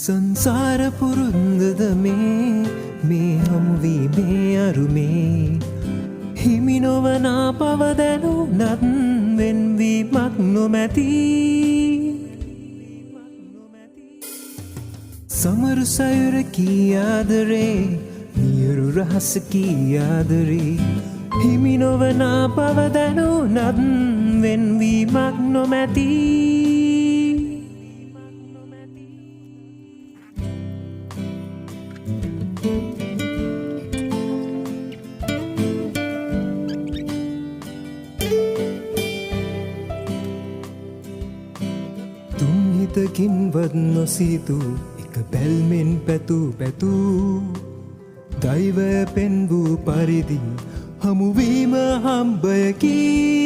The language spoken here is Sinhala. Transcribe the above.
සංසාර පුරුන්දද මේ හමුවීමේ අරුමේ හිමි නොවනා පවදැනුනත් වෙන්වීමක් නොමැති සමරු සයුර කීආදරේ නියුරු රහස කීආදරේ හිමි නොවනා පවදැනුනත් වෙන්වීමක් නොමැති තුන්හිතකින්වත් නොසීතු එක බැල්මෙන් පැතූ දෛවය පෙන් වූ පරිදි හමුවීම හම්බයකි